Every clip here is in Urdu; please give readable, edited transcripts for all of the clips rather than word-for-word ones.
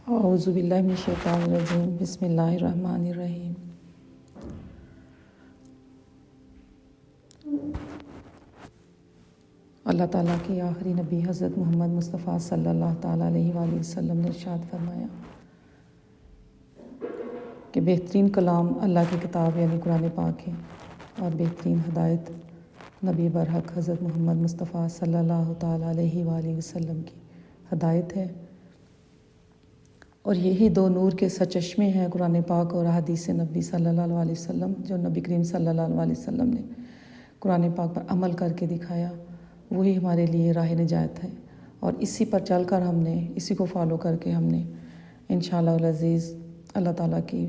اعوذ باللہ من الشیطان الرجیم بسم اللہ الرحمن الرحیم۔ اللہ تعالیٰ کی آخری نبی حضرت محمد مصطفیٰ صلی اللہ تعالیٰ علیہ وآلہ وسلم نے ارشاد فرمایا کہ بہترین کلام اللہ کی کتاب یعنی قرآن پاک ہے، اور بہترین ہدایت نبی برحق حضرت محمد مصطفیٰ صلی اللہ تعالیٰ علیہ وآلہ وسلم کی ہدایت ہے، اور یہی دو نور کے سرچشمے ہیں قرآن پاک اور احادیث نبی صلی اللہ علیہ وسلم، جو نبی کریم صلی اللہ علیہ وسلم نے قرآن پاک پر عمل کر کے دکھایا، وہی ہمارے لیے راہ نجات ہے، اور اسی پر چل کر ہم نے اسی کو فالو کر کے ہم نے انشاءاللہ العزیز اللہ تعالیٰ کی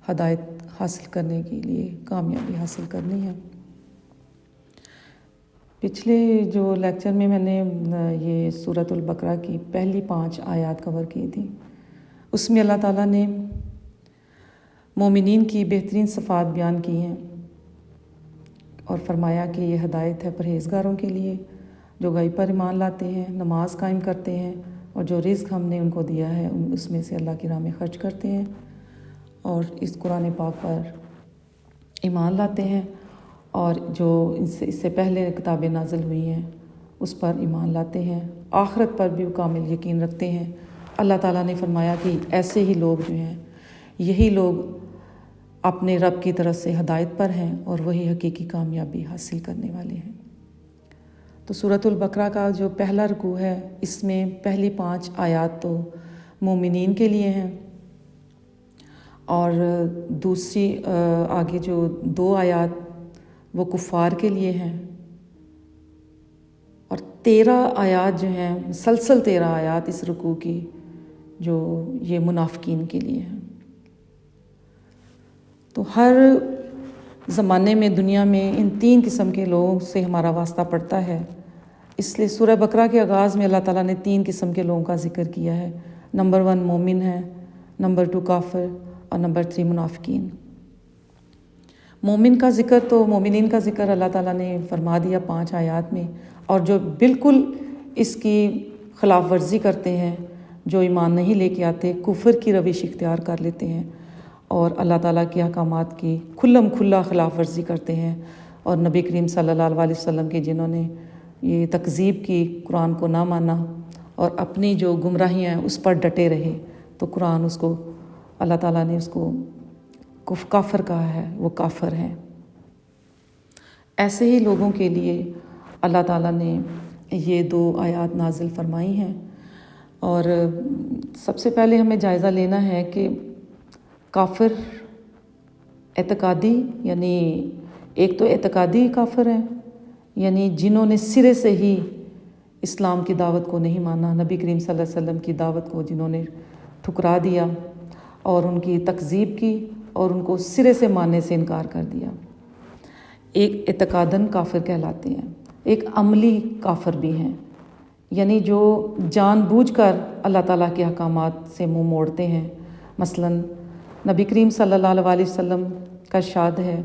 ہدایت حاصل کرنے کے لیے کامیابی حاصل کرنی ہے۔ پچھلے جو لیکچر میں نے یہ سورۃ البقرہ کی پہلی 5 آیات کور کی تھی، اس میں اللہ تعالیٰ نے مومنین کی بہترین صفات بیان کی ہیں اور فرمایا کہ یہ ہدایت ہے پرہیزگاروں کے لیے جو غیب پر ایمان لاتے ہیں، نماز قائم کرتے ہیں، اور جو رزق ہم نے ان کو دیا ہے اس میں سے اللہ کی راہ میں خرچ کرتے ہیں، اور اس قرآن پاک پر ایمان لاتے ہیں، اور جو اس سے پہلے کتابیں نازل ہوئی ہیں اس پر ایمان لاتے ہیں، آخرت پر بھی وہ کامل یقین رکھتے ہیں۔ اللہ تعالیٰ نے فرمایا کہ ایسے ہی لوگ جو ہیں، یہی لوگ اپنے رب کی طرف سے ہدایت پر ہیں اور وہی حقیقی کامیابی حاصل کرنے والے ہیں۔ تو سورۃ البقرہ کا جو پہلا رکوع ہے، اس میں پہلی 5 آیات تو مومنین کے لیے ہیں، اور دوسری آگے جو 2 آیات وہ کفار کے لیے ہیں، اور 13 آیات جو ہیں مسلسل 13 آیات اس رکوع کی جو یہ منافقین کے لیے ہیں۔ تو ہر زمانے میں دنیا میں ان 3 قسم کے لوگوں سے ہمارا واسطہ پڑتا ہے، اس لیے سورہ بقرہ کے آغاز میں اللہ تعالیٰ نے 3 قسم کے لوگوں کا ذکر کیا ہے۔ نمبر 1 مومن ہے، نمبر 2 کافر، اور نمبر 3 منافقین۔ مومن کا ذکر تو مومنین کا ذکر اللہ تعالیٰ نے فرما دیا 5 آیات میں، اور جو بالکل اس کی خلاف ورزی کرتے ہیں، جو ایمان نہیں لے کے آتے، کفر کی روش اختیار کر لیتے ہیں اور اللہ تعالیٰ کے احکامات کی کھلم کھلا خلاف ورزی کرتے ہیں، اور نبی کریم صلی اللہ علیہ وسلم کے جنہوں نے یہ تکذیب کی، قرآن کو نہ مانا اور اپنی جو گمراہیاں ہیں اس پر ڈٹے رہے، تو قرآن اس کو اللہ تعالیٰ نے اس کو کافر کہا ہے، وہ کافر ہیں۔ ایسے ہی لوگوں کے لیے اللہ تعالیٰ نے یہ 2 آیات نازل فرمائی ہیں، اور سب سے پہلے ہمیں جائزہ لینا ہے کہ کافر اعتقادی، یعنی ایک تو اعتقادی کافر ہیں، یعنی جنہوں نے سرے سے ہی اسلام کی دعوت کو نہیں مانا، نبی کریم صلی اللہ علیہ وسلم کی دعوت کو جنہوں نے ٹھکرا دیا اور ان کی تکذیب کی اور ان کو سرے سے ماننے سے انکار کر دیا، ایک اعتقاداً کافر کہلاتے ہیں۔ ایک عملی کافر بھی ہیں، یعنی جو جان بوجھ کر اللہ تعالیٰ کے احکامات سے منہ موڑتے ہیں۔ مثلاً نبی کریم صلی اللہ علیہ وسلم کا ارشاد ہے،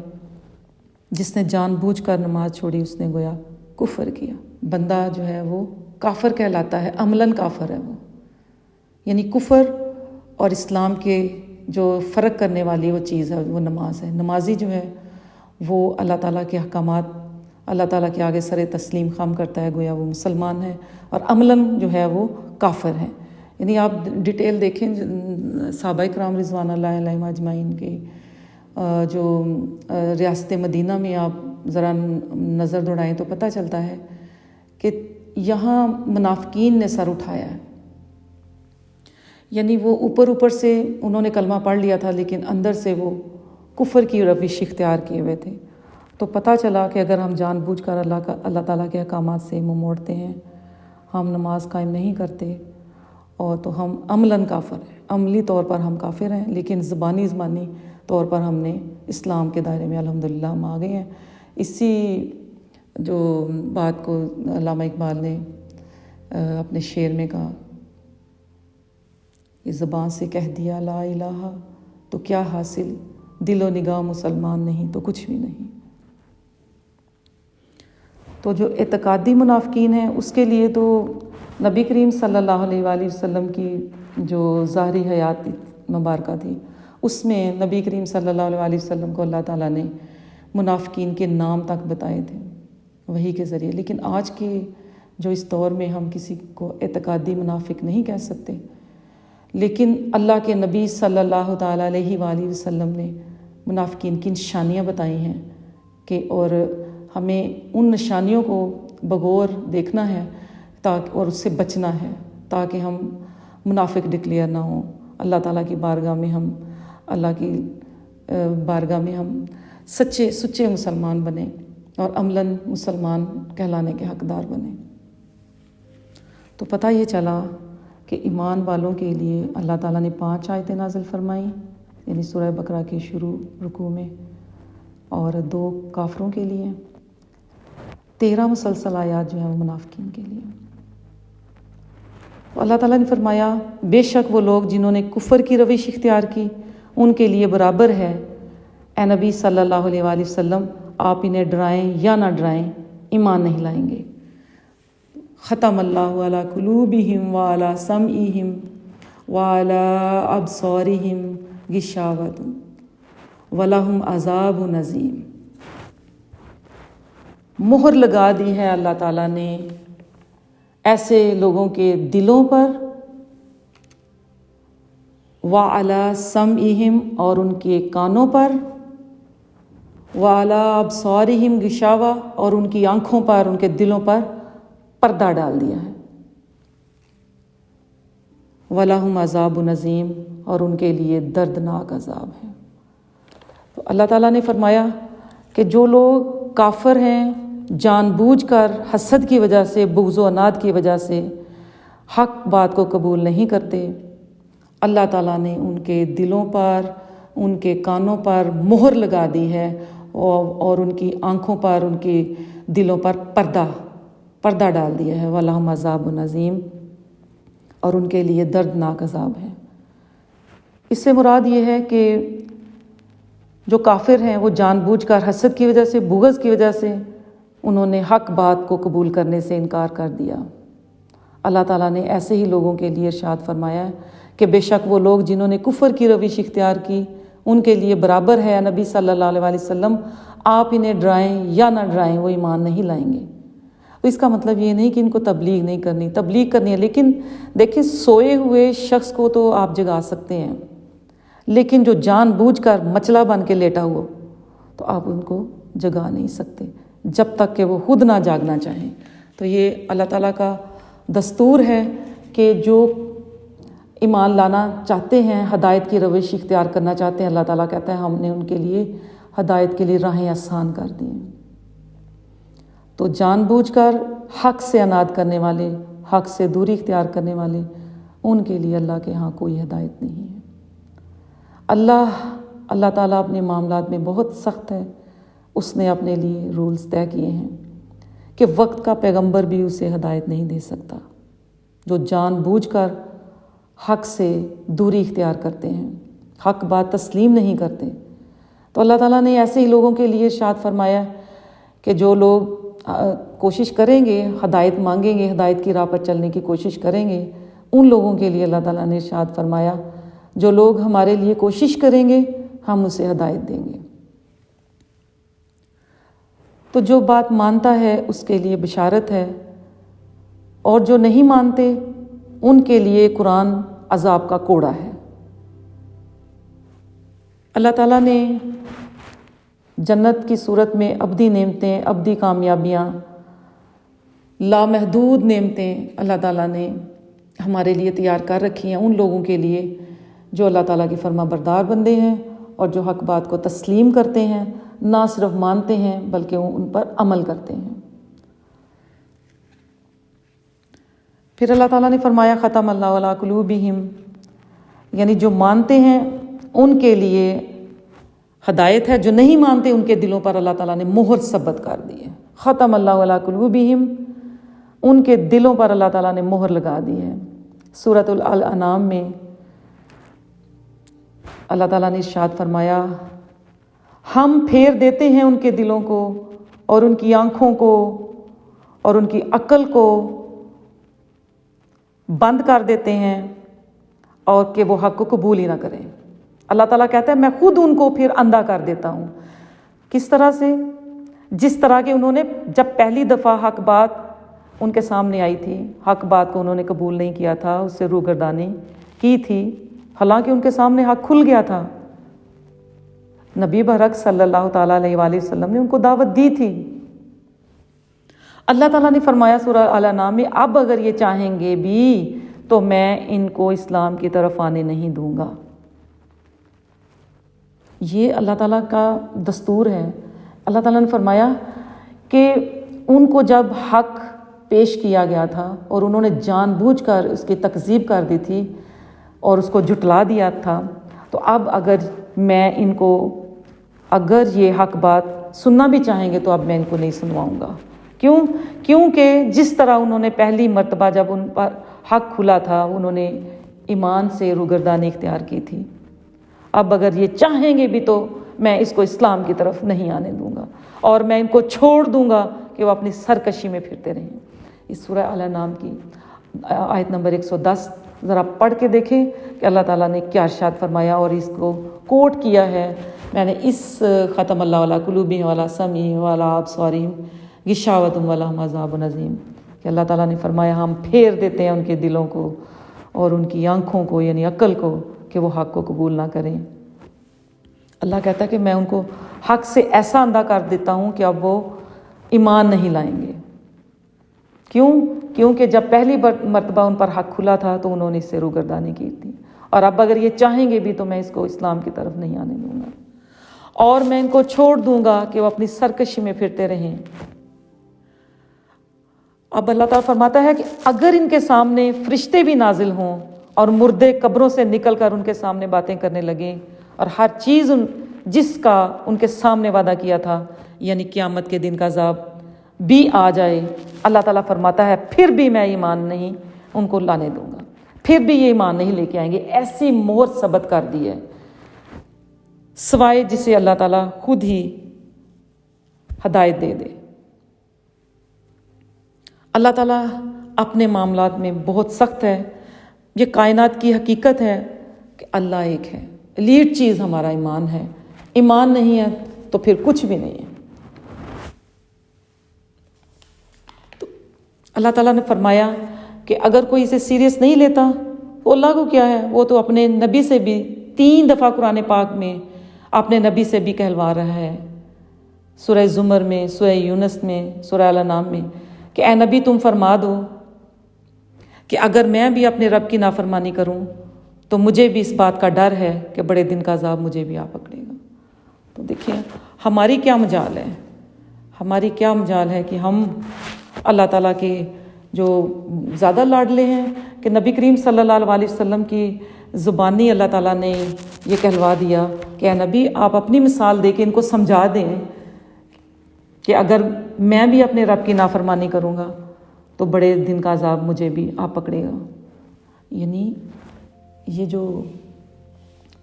جس نے جان بوجھ کر نماز چھوڑی اس نے گویا کفر کیا۔ بندہ جو ہے وہ کافر کہلاتا ہے، عملاً کافر ہے وہ، یعنی کفر اور اسلام کے جو فرق کرنے والی وہ چیز ہے وہ نماز ہے۔ نمازی جو ہے وہ اللہ تعالیٰ کے احکامات اللہ تعالیٰ کے آگے سر تسلیم خم کرتا ہے، گویا وہ مسلمان ہے، اور عملاً جو ہے وہ کافر ہے۔ یعنی آپ ڈیٹیل دیکھیں صحابہ کرام رضوان اللہ علیہم اجمعین کے جو ریاست مدینہ میں آپ ذرا نظر دوڑائیں تو پتہ چلتا ہے کہ یہاں منافقین نے سر اٹھایا ہے، یعنی وہ اوپر سے انہوں نے کلمہ پڑھ لیا تھا لیکن اندر سے وہ کفر کی روش اختیار کیے ہوئے تھے۔ تو پتہ چلا کہ اگر ہم جان بوجھ کر اللہ تعالیٰ کے احکامات سے منہ موڑتے ہیں، ہم نماز قائم نہیں کرتے، اور تو ہم عملاً کافر ہیں، عملی طور پر ہم کافر ہیں، لیکن زبانی طور پر ہم نے اسلام کے دائرے میں الحمدللہ ہم آ گئے ہیں۔ اسی جو بات کو علامہ اقبال نے اپنے شعر میں کہا، یہ زبان سے کہہ دیا لا الہ تو کیا حاصل، دل و نگاہ مسلمان نہیں تو کچھ بھی نہیں۔ تو جو اعتقادی منافقین ہیں اس کے لیے تو نبی کریم صلی اللہ علیہ وآلہ وسلم کی جو ظاہری حیات مبارکہ تھی، اس میں نبی کریم صلی اللہ علیہ وآلہ وسلم کو اللہ تعالیٰ نے منافقین کے نام تک بتائے تھے وحی کے ذریعے. لیکن آج کے جو اس دور میں ہم کسی کو اعتقادی منافق نہیں کہہ سکتے، لیکن اللہ کے نبی صلی اللہ تعالیٰ علیہ وآلہ وسلم نے منافقین کی نشانیاں بتائی ہیں کہ اور ہمیں ان نشانیوں کو بغور دیکھنا ہے تاکہ اور اس سے بچنا ہے تاکہ ہم منافق ڈکلیئر نہ ہوں. اللہ تعالیٰ کی بارگاہ میں ہم سچے مسلمان بنیں اور عملاً مسلمان کہلانے کے حقدار بنیں. تو پتہ یہ چلا کہ ایمان والوں کے لیے اللہ تعالیٰ نے 5 آیتیں نازل فرمائیں، یعنی سورہ بقرہ کے شروع رکوع میں، اور 2 کافروں کے لیے، 13 مسلسل آیات جو ہیں وہ منافقین کے لیے. تو اللہ تعالیٰ نے فرمایا بے شک وہ لوگ جنہوں نے کفر کی روش اختیار کی ان کے لیے برابر ہے اے نبی صلی اللہ علیہ وآلہ وسلم، آپ انہیں ڈرائیں یا نہ ڈرائیں، ایمان نہیں لائیں گے. ختم اللہ علی قلوبہم وعلی سمعہم وعلی ابصارہم غشاوۃ ولہم عذاب عظیم. مہر لگا دی ہے اللہ تعالیٰ نے ایسے لوگوں کے دلوں پر، وعلی سمعہم اور ان کے کانوں پر، وعلی ابصارہم غشاوہ اور ان کی آنکھوں پر، ان کے دلوں پر پردہ ڈال دیا ہے. وَلَهُمْ عَذَابٌ عَظِيمٌ اور ان کے لیے دردناک عذاب ہے. تو اللہ تعالیٰ نے فرمایا کہ جو لوگ کافر ہیں جان بوجھ کر حسد کی وجہ سے، بغض و عناد کی وجہ سے حق بات کو قبول نہیں کرتے، اللہ تعالیٰ نے ان کے دلوں پر، ان کے کانوں پر مہر لگا دی ہے اور ان کی آنکھوں پر، ان کے دلوں پر پردہ ڈال دیا ہے. وَلَهُمْ عَذَابٌ عَظِيمٌ اور ان کے لیے دردناک عذاب ہے. اس سے مراد یہ ہے کہ جو کافر ہیں وہ جان بوجھ کر حسد کی وجہ سے، بغض کی وجہ سے انہوں نے حق بات کو قبول کرنے سے انکار کر دیا. اللہ تعالیٰ نے ایسے ہی لوگوں کے لیے ارشاد فرمایا ہے کہ بے شک وہ لوگ جنہوں نے کفر کی روش اختیار کی ان کے لیے برابر ہے نبی صلی اللہ علیہ وسلم، آپ انہیں ڈرائیں یا نہ ڈرائیں وہ ایمان نہیں لائیں گے. اس کا مطلب یہ نہیں کہ ان کو تبلیغ نہیں کرنی، تبلیغ کرنی ہے، لیکن دیکھیں سوئے ہوئے شخص کو تو آپ جگا سکتے ہیں، لیکن جو جان بوجھ کر مچلا بن کے لیٹا ہوا تو آپ ان کو جگا نہیں سکتے جب تک کہ وہ خود نہ جاگنا چاہیں. تو یہ اللہ تعالیٰ کا دستور ہے کہ جو ایمان لانا چاہتے ہیں، ہدایت کی روش اختیار کرنا چاہتے ہیں، اللہ تعالیٰ کہتا ہے ہم نے ان کے لیے ہدایت کے لیے راہیں آسان کر دی ہیں. تو جان بوجھ کر حق سے عناد کرنے والے، حق سے دوری اختیار کرنے والے، ان کے لیے اللہ کے ہاں کوئی ہدایت نہیں ہے. اللہ تعالیٰ اپنے معاملات میں بہت سخت ہے. اس نے اپنے لیے رولز طے کیے ہیں کہ وقت کا پیغمبر بھی اسے ہدایت نہیں دے سکتا. جو جان بوجھ کر حق سے دوری اختیار کرتے ہیں، حق بات تسلیم نہیں کرتے، تو اللہ تعالیٰ نے ایسے ہی لوگوں کے لیے ارشاد فرمایا کہ جو لوگ کوشش کریں گے، ہدایت مانگیں گے، ہدایت کی راہ پر چلنے کی کوشش کریں گے، ان لوگوں کے لیے اللہ تعالیٰ نے ارشاد فرمایا جو لوگ ہمارے لیے کوشش کریں گے ہم اسے ہدایت دیں گے. تو جو بات مانتا ہے اس کے لیے بشارت ہے، اور جو نہیں مانتے ان کے لیے قرآن عذاب کا کوڑا ہے. اللہ تعالیٰ نے جنت کی صورت میں ابدی نعمتیں، ابدی کامیابیاں، لامحدود نعمتیں اللہ تعالیٰ نے ہمارے لیے تیار کر رکھی ہیں ان لوگوں کے لیے جو اللہ تعالیٰ کی فرما بردار بندے ہیں اور جو حق بات کو تسلیم کرتے ہیں، نہ صرف مانتے ہیں بلکہ ان پر عمل کرتے ہیں. پھر اللہ تعالیٰ نے فرمایا ختم اللہ علی قلوبہم، یعنی جو مانتے ہیں ان کے لیے ہدایت ہے، جو نہیں مانتے ان کے دلوں پر اللہ تعالیٰ نے مہر ثبت کر دی ہے. ختم اللہ علی قلوبہم، ان کے دلوں پر اللہ تعالیٰ نے مہر لگا دی ہے. سورۃ الانعام میں اللہ تعالیٰ نے ارشاد فرمایا ہم پھیر دیتے ہیں ان کے دلوں کو اور ان کی آنکھوں کو اور ان کی عقل کو بند کر دیتے ہیں اور کہ وہ حق کو قبول ہی نہ کریں۔ اللہ تعالیٰ کہتا ہے میں خود ان کو پھر اندھا کر دیتا ہوں۔ کس طرح سے؟ جس طرح کہ انہوں نے جب پہلی دفعہ حق بات ان کے سامنے آئی تھی، حق بات کو انہوں نے قبول نہیں کیا تھا، اس سے روگردانی کی تھی، حالانکہ ان کے سامنے حق کھل گیا تھا۔ نبی برحق صلی اللہ تعالیٰ علیہ وآلہ وسلم نے ان کو دعوت دی تھی۔ اللہ تعالیٰ نے فرمایا سورہ الانعام میں اب اگر یہ چاہیں گے بھی تو میں ان کو اسلام کی طرف آنے نہیں دوں گا۔ یہ اللہ تعالیٰ کا دستور ہے۔ اللہ تعالیٰ نے فرمایا کہ ان کو جب حق پیش کیا گیا تھا اور انہوں نے جان بوجھ کر اس کی تکذیب کر دی تھی اور اس کو جھٹلا دیا تھا، تو اب اگر میں ان کو اگر یہ حق بات سننا بھی چاہیں گے تو اب میں ان کو نہیں سنواؤں گا۔ کیونکہ جس طرح انہوں نے پہلی مرتبہ جب ان پر حق کھلا تھا انہوں نے ایمان سے روگردانی اختیار کی تھی، اب اگر یہ چاہیں گے بھی تو میں اس کو اسلام کی طرف نہیں آنے دوں گا اور میں ان کو چھوڑ دوں گا کہ وہ اپنی سرکشی میں پھرتے رہیں۔ اس سورہ الانعام کی آیت نمبر 110 ذرا پڑھ کے دیکھیں کہ اللہ تعالیٰ نے کیا ارشاد فرمایا اور اس کو کوٹ کیا ہے۔ میں نے اس ختم اللہ علی قلوبہم وعلی سمعہم وعلی ابصارہم غشاوۃ ولہم عذاب عظیم کہ اللہ تعالیٰ نے فرمایا ہم پھیر دیتے ہیں ان کے دلوں کو اور ان کی آنکھوں کو یعنی عقل کو کہ وہ حق کو قبول نہ کریں۔ اللہ کہتا ہے کہ میں ان کو حق سے ایسا اندھا کر دیتا ہوں کہ اب وہ ایمان نہیں لائیں گے۔ کیونکہ جب پہلی مرتبہ ان پر حق کھلا تھا تو انہوں نے اس سے روگردانی کی تھی، اور اب اگر یہ چاہیں گے بھی تو میں اس کو اسلام کی طرف نہیں آنے دوں گا اور میں ان کو چھوڑ دوں گا کہ وہ اپنی سرکشی میں پھرتے رہیں۔ اب اللہ تعالیٰ فرماتا ہے کہ اگر ان کے سامنے فرشتے بھی نازل ہوں اور مردے قبروں سے نکل کر ان کے سامنے باتیں کرنے لگیں اور ہر چیز جس کا ان کے سامنے وعدہ کیا تھا یعنی قیامت کے دن کا عذاب بھی آ جائے، اللہ تعالیٰ فرماتا ہے پھر بھی میں ایمان نہیں ان کو لانے دوں گا، پھر بھی یہ ایمان نہیں لے کے آئیں گے۔ ایسی مہر ثبت کر دی ہے سوائے جسے اللہ تعالیٰ خود ہی ہدایت دے دے۔ اللہ تعالیٰ اپنے معاملات میں بہت سخت ہے۔ یہ کائنات کی حقیقت ہے کہ اللہ ایک ہے۔ لیڈ چیز ہمارا ایمان ہے، ایمان نہیں ہے تو پھر کچھ بھی نہیں ہے۔ تو اللہ تعالیٰ نے فرمایا کہ اگر کوئی اسے سیریس نہیں لیتا وہ اللہ کو کیا ہے، وہ تو اپنے نبی سے بھی 3 دفعہ قرآن پاک میں اپنے نبی سے بھی کہلوا رہا ہے، سورہ زمر میں، سورہ یونس میں، سورہ الانعام میں، کہ اے نبی تم فرما دو کہ اگر میں بھی اپنے رب کی نافرمانی کروں تو مجھے بھی اس بات کا ڈر ہے کہ بڑے دن کا عذاب مجھے بھی آ پکڑے گا۔ تو دیکھیں ہماری کیا مجال ہے، ہماری کیا مجال ہے کہ ہم اللہ تعالیٰ کے جو زیادہ لاڈلے ہیں کہ نبی کریم صلی اللہ علیہ وسلم کی زبانی اللہ تعالیٰ نے یہ کہلوا دیا کہ اے نبی آپ اپنی مثال دے کے ان کو سمجھا دیں کہ اگر میں بھی اپنے رب کی نافرمانی کروں گا تو بڑے دن کا عذاب مجھے بھی آ پکڑے گا۔ یعنی یہ جو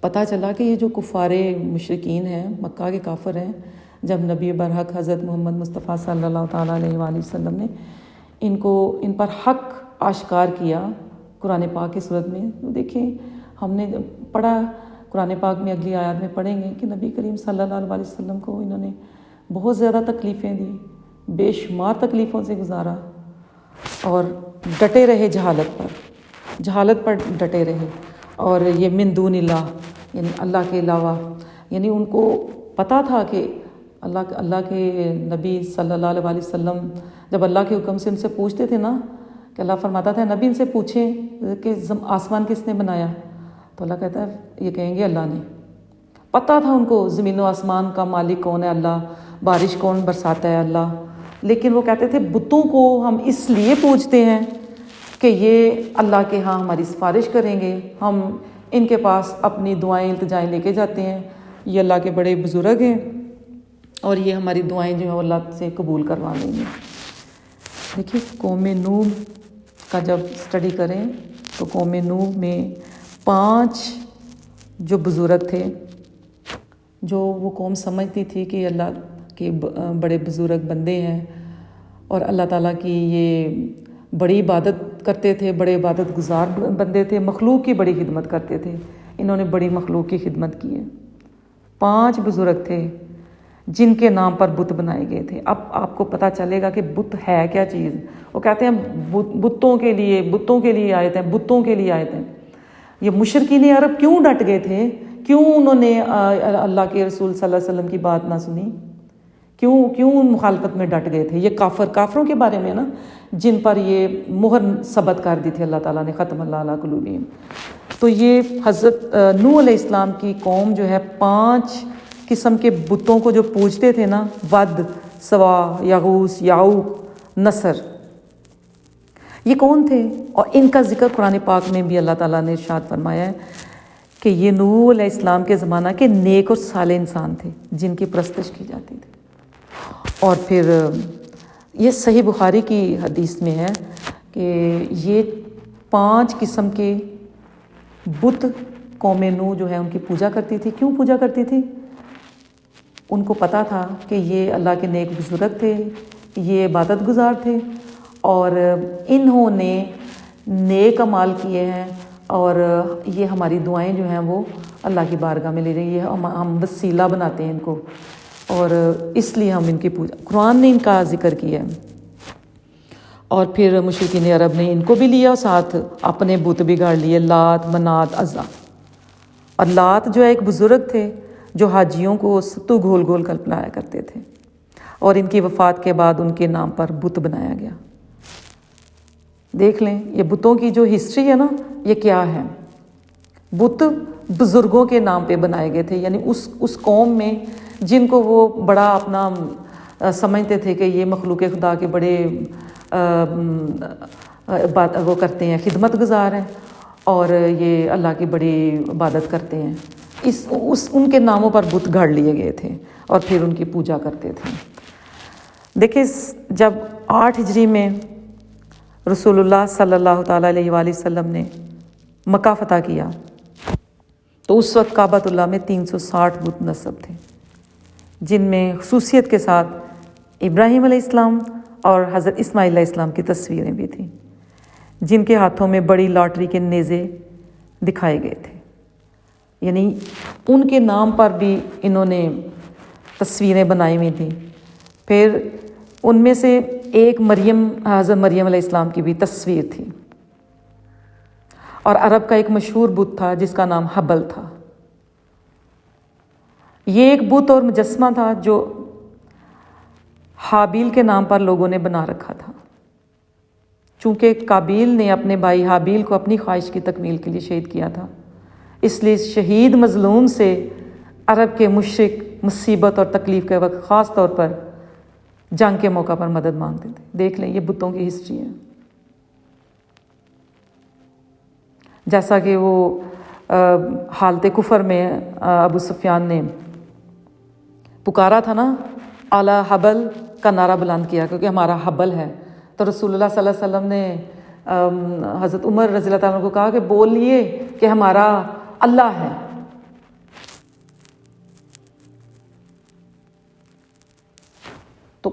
پتہ چلا کہ یہ جو کفار مشرکین ہیں، مکہ کے کافر ہیں، جب نبی برحق حضرت محمد مصطفیٰ صلی اللہ تعالیٰ علیہ وآلہ وسلم نے ان پر حق آشکار کیا قرآن پاک کی صورت میں، تو دیکھیں ہم نے پڑھا قرآن پاک میں، اگلی آیات میں پڑھیں گے کہ نبی کریم صلی اللہ علیہ وسلم کو انہوں نے بہت زیادہ تکلیفیں دی، بے شمار تکلیفوں سے گزارا اور ڈٹے رہے جہالت پر ڈٹے رہے۔ اور یہ من دون اللہ یعنی اللہ کے علاوہ، یعنی ان کو پتہ تھا کہ اللہ کے نبی صلی اللہ علیہ وسلم جب اللہ کے حکم سے ان سے پوچھتے تھے نا کہ اللہ فرماتا تھا نبی ان سے پوچھیں کہ آسمان کس نے بنایا، تو اللہ کہتا ہے یہ کہیں گے اللہ نے۔ پتہ تھا ان کو زمین و آسمان کا مالک کون ہے اللہ، بارش کون برساتا ہے اللہ، لیکن وہ کہتے تھے بتوں کو ہم اس لیے پوجتے ہیں کہ یہ اللہ کے ہاں ہماری سفارش کریں گے، ہم ان کے پاس اپنی دعائیں التجائیں لے کے جاتے ہیں، یہ اللہ کے بڑے بزرگ ہیں اور یہ ہماری دعائیں جو ہیں اللہ سے قبول کروا لیں گے۔ دیکھیے قوم نوح کا جب اسٹڈی کریں تو قوم نوح میں 5 جو بزرگ تھے، جو وہ قوم سمجھتی تھی کہ اللہ کے بڑے بزرگ بندے ہیں اور اللہ تعالیٰ کی یہ بڑی عبادت کرتے تھے، بڑے عبادت گزار بندے تھے، مخلوق کی بڑی خدمت کرتے تھے. انہوں نے بڑی مخلوق کی خدمت کی ہے. 5 بزرگ تھے جن کے نام پر بت بنائے گئے تھے. اب آپ کو پتہ چلے گا کہ بت ہے کیا چیز. وہ کہتے ہیں بتوں کے لیے آئے تھے، بتوں کے لیے آئے تھے. یہ مشرکین عرب کیوں ڈٹ گئے تھے؟ کیوں انہوں نے اللہ کے رسول صلی اللہ علیہ وسلم کی بات نہ سنی؟ کیوں مخالفت میں ڈٹ گئے تھے؟ یہ کافروں کے بارے میں نا، جن پر یہ مہر ثبت کر دی تھی اللہ تعالیٰ نے، ختم اللہ علی قلوبہم. تو یہ حضرت نوح علیہ السلام کی قوم جو ہے 5 قسم کے بتوں کو جو پوجتے تھے نا، ود، سوا، یغوث، یعوق، نصر، یہ کون تھے؟ اور ان کا ذکر قرآن پاک میں بھی اللہ تعالیٰ نے ارشاد فرمایا ہے کہ یہ نوح علیہ السلام کے زمانہ کے نیک اور صالح انسان تھے جن کی پرستش کی جاتی تھی. اور پھر یہ صحیح بخاری کی حدیث میں ہے کہ یہ 5 قسم کے بت قوم نوح جو ہے ان کی پوجا کرتی تھی. کیوں پوجا کرتی تھی؟ ان کو پتہ تھا کہ یہ اللہ کے نیک بزرگ تھے، یہ عبادت گزار تھے، اور انہوں نے نیک اعمال کیے ہیں، اور یہ ہماری دعائیں جو ہیں وہ اللہ کی بارگاہ میں لے رہی ہے. ہم وسیلہ بناتے ہیں ان کو، اور اس لیے ہم ان کی پوجا، قرآن نے ان کا ذکر کیا ہے. اور پھر مشرکین عرب نے ان کو بھی لیا اور ساتھ اپنے بت بگاڑ لیے، لات، منات، عزا. اور لات جو ہے ایک بزرگ تھے جو حاجیوں کو ستو گھول گھول کر پلایا کرتے تھے، اور ان کی وفات کے بعد ان کے نام پر بت بنایا گیا. دیکھ لیں یہ بتوں کی جو ہسٹری ہے نا، یہ کیا ہے. بت بزرگوں کے نام پہ بنائے گئے تھے، یعنی اس قوم میں جن کو وہ بڑا اپنا سمجھتے تھے کہ یہ مخلوق خدا کے بڑے وہ کرتے ہیں، خدمت گزار ہیں، اور یہ اللہ کی بڑی عبادت کرتے ہیں. ان کے ناموں پر بت گھڑ لیے گئے تھے اور پھر ان کی پوجا کرتے تھے. دیکھیں جب 8 ہجری میں رسول اللہ صلی اللہ تعالیٰ علیہ وآلہ وسلم نے مکہ فتح کیا تو اس وقت کعبۃ اللہ میں 360 بت نصب تھے، جن میں خصوصیت کے ساتھ ابراہیم علیہ السلام اور حضرت اسماعیل علیہ السلام کی تصویریں بھی تھیں، جن کے ہاتھوں میں بڑی لاٹری کے نیزے دکھائے گئے تھے. یعنی ان کے نام پر بھی انہوں نے تصویریں بنائی ہوئی تھیں. پھر ان میں سے ایک حضرت مریم علیہ السلام کی بھی تصویر تھی. اور عرب کا ایک مشہور بت تھا جس کا نام حبل تھا. یہ ایک بت اور مجسمہ تھا جو حابیل کے نام پر لوگوں نے بنا رکھا تھا. چونکہ قابیل نے اپنے بھائی حابیل کو اپنی خواہش کی تکمیل کے لیے شہید کیا تھا، اس لیے شہید مظلوم سے عرب کے مشرک مصیبت اور تکلیف کے وقت خاص طور پر جنگ کے موقع پر مدد مانگتے تھے. دیکھ لیں یہ بتوں کی ہسٹری ہے. جیسا کہ وہ حالت کفر میں ابو سفیان نے پکارا تھا نا، اعلیٰ حبل کا نعرہ بلند کیا کیونکہ ہمارا حبل ہے، تو رسول اللہ صلی اللہ علیہ وسلم نے حضرت عمر رضی اللہ تعالیٰ عنہ کو کہا کہ بولیے کہ ہمارا اللہ ہے. تو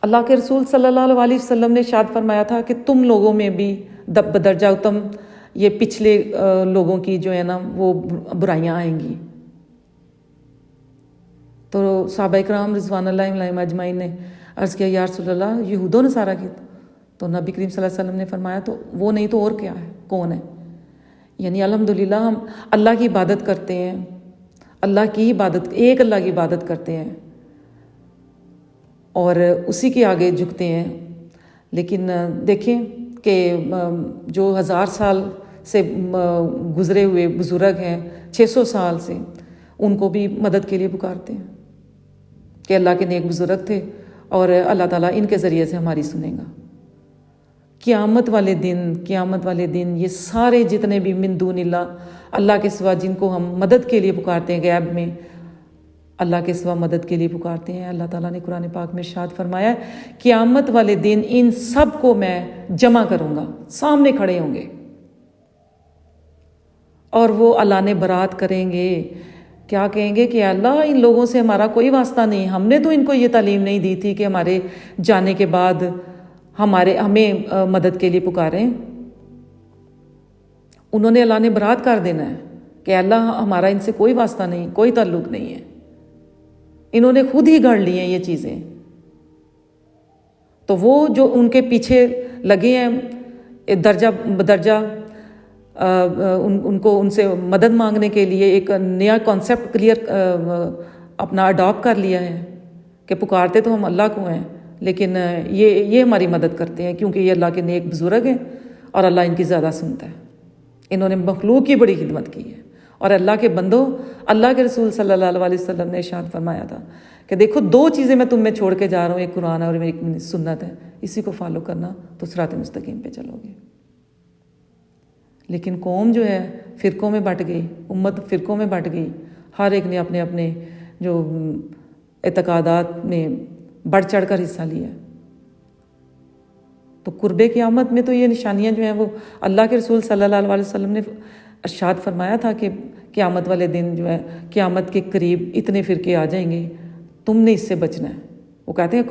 اللہ کے رسول صلی اللہ علیہ وسلم نے ارشاد فرمایا تھا کہ تم لوگوں میں بھی بدرجہ اتم یہ پچھلے لوگوں کی جو ہے نا وہ برائیاں آئیں گی. تو صحابہ کرام رضوان اللہ علیہم اجمعین نے عرض کیا یا رسول اللہ یہود و نصارہ کی، تو نبی کریم صلی اللہ علیہ وسلم نے فرمایا تو وہ نہیں تو اور کیا ہے، کون ہے. یعنی الحمدللہ ہم اللہ کی عبادت کرتے ہیں، اللہ کی عبادت، ایک اللہ کی عبادت کرتے ہیں اور اسی کے آگے جھکتے ہیں. لیکن دیکھیں کہ جو 1000 سال سے گزرے ہوئے بزرگ ہیں، 600 سال سے، ان کو بھی مدد کے لیے پکارتے ہیں کہ اللہ کے نیک بزرگ تھے اور اللہ تعالیٰ ان کے ذریعے سے ہماری سنے گا. قیامت والے دن یہ سارے جتنے بھی من دون اللہ کے سوا جن کو ہم مدد کے لیے پکارتے ہیں غیب میں، اللہ کے سوا مدد کے لیے پکارتے ہیں، اللہ تعالیٰ نے قرآن پاک میں ارشاد فرمایا قیامت والے دن ان سب کو میں جمع کروں گا، سامنے کھڑے ہوں گے اور وہ اللہ نے برات کریں گے. کیا کہیں گے کہ اللہ ان لوگوں سے ہمارا کوئی واسطہ نہیں، ہم نے تو ان کو یہ تعلیم نہیں دی تھی کہ ہمارے جانے کے بعد ہمیں مدد کے لیے پکاریں. انہوں نے اللہ نے برات کر دینا ہے کہ اللہ ہمارا ان سے کوئی واسطہ نہیں، کوئی تعلق نہیں ہے، انہوں نے خود ہی گڑھ لی ہیں یہ چیزیں۔ تو وہ جو ان کے پیچھے لگے ہیں درجہ بدرجہ ان کو ان سے مدد مانگنے کے لیے ایک نیا کانسیپٹ کلیئر اپنا اڈاپٹ کر لیا ہے کہ پکارتے تو ہم اللہ کو ہیں، لیکن یہ ہماری مدد کرتے ہیں کیونکہ یہ اللہ کے نیک بزرگ ہیں اور اللہ ان کی زیادہ سنتا ہے۔ انہوں نے مخلوق کی بڑی خدمت کی ہے۔ اور اللہ کے بندوں، اللہ کے رسول صلی اللہ علیہ وسلم نے ارشاد فرمایا تھا کہ دیکھو 2 چیزیں میں تم میں چھوڑ کے جا رہا ہوں، ایک قرآن اور ایک سنت ہے، اسی کو فالو کرنا تو صراط مستقیم پہ چلو گے۔ لیکن قوم جو ہے فرقوں میں بٹ گئی، امت فرقوں میں بٹ گئی، ہر ایک نے اپنے اپنے جو اعتقادات میں بڑھ چڑھ کر حصہ لیا۔ تو قرب قیامت میں تو یہ نشانیاں جو ہیں وہ اللہ کے رسول صلی اللہ علیہ وسلم نے ارشاد فرمایا تھا کہ قیامت والے دن جو ہے قیامت کے قریب اتنے فرقے آ جائیں گے، تم نے اس سے بچنا ہے۔ وہ کہتے ہیں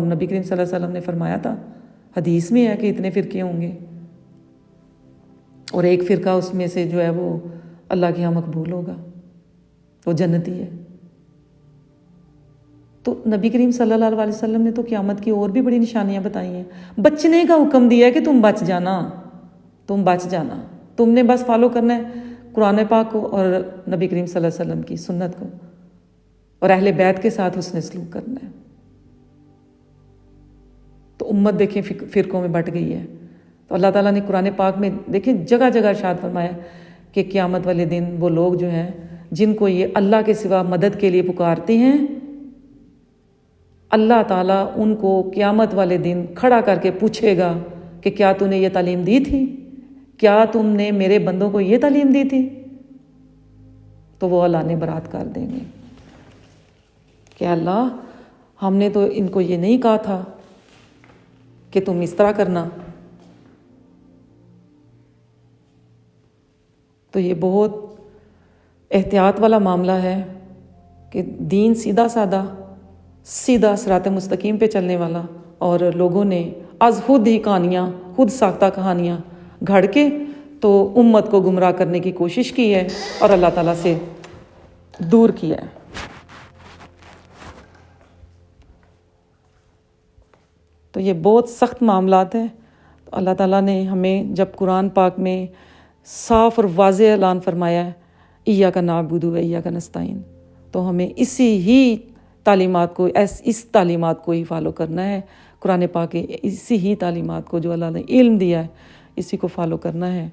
نبی کریم صلی اللہ علیہ وسلم نے فرمایا تھا، حدیث میں ہے کہ اتنے فرقے ہوں گے، اور ایک فرقہ اس میں سے جو ہے وہ اللہ کے ہاں مقبول ہوگا، وہ جنتی ہے۔ تو نبی کریم صلی اللہ علیہ وسلم نے تو قیامت کی اور بھی بڑی نشانیاں بتائی ہیں، بچنے کا حکم دیا ہے کہ تم بچ جانا، تم بچ جانا، تم نے بس فالو کرنا ہے قرآن پاک کو اور نبی کریم صلی اللہ علیہ وسلم کی سنت کو، اور اہل بیت کے ساتھ حسن سلوک کرنا ہے۔ تو امت دیکھیں فرقوں میں بٹ گئی ہے۔ تو اللہ تعالیٰ نے قرآن پاک میں دیکھیں جگہ جگہ ارشاد فرمایا کہ قیامت والے دن وہ لوگ جو ہیں جن کو یہ اللہ کے سوا مدد کے لیے پکارتے ہیں، اللہ تعالیٰ ان کو قیامت والے دن کھڑا کر کے پوچھے گا کہ کیا تو نے یہ تعلیم دی تھی؟ کیا تم نے میرے بندوں کو یہ تعلیم دی تھی؟ تو وہ اللہ نے برات کر دیں گے کہ اللہ ہم نے تو ان کو یہ نہیں کہا تھا کہ تم اس طرح کرنا۔ تو یہ بہت احتیاط والا معاملہ ہے کہ دین سیدھا سادہ، سیدھا صراط مستقیم پہ چلنے والا، اور لوگوں نے از خود ہی کہانیاں، خود ساختہ کہانیاں گھڑ کے تو امت کو گمراہ کرنے کی کوشش کی ہے اور اللہ تعالیٰ سے دور کیا ہے۔ تو یہ بہت سخت معاملات ہیں۔ تو اللہ تعالیٰ نے ہمیں جب قرآن پاک میں صاف اور واضح اعلان فرمایا ہے ایاک نعبد و ایاک نستعین، تو ہمیں اسی ہی تعلیمات کو، اس تعلیمات کو ہی فالو کرنا ہے، قرآن پاک کے اسی ہی تعلیمات کو جو اللہ نے علم دیا ہے اسی کو فالو کرنا ہے،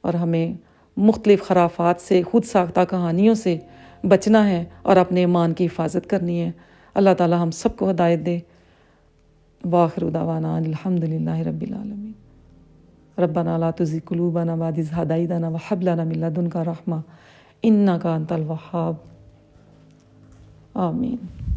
اور ہمیں مختلف خرافات سے، خود ساختہ کہانیوں سے بچنا ہے اور اپنے ایمان کی حفاظت کرنی ہے۔ اللہ تعالیٰ ہم سب کو ہدایت دے۔ وآخر دعوانا الحمدللہ رب العالمین۔ ربنا لا تزغ قلوبنا بعد إذ هديتنا وهب لنا من لدنك رحمة إنك أنت الوهاب۔ آمین۔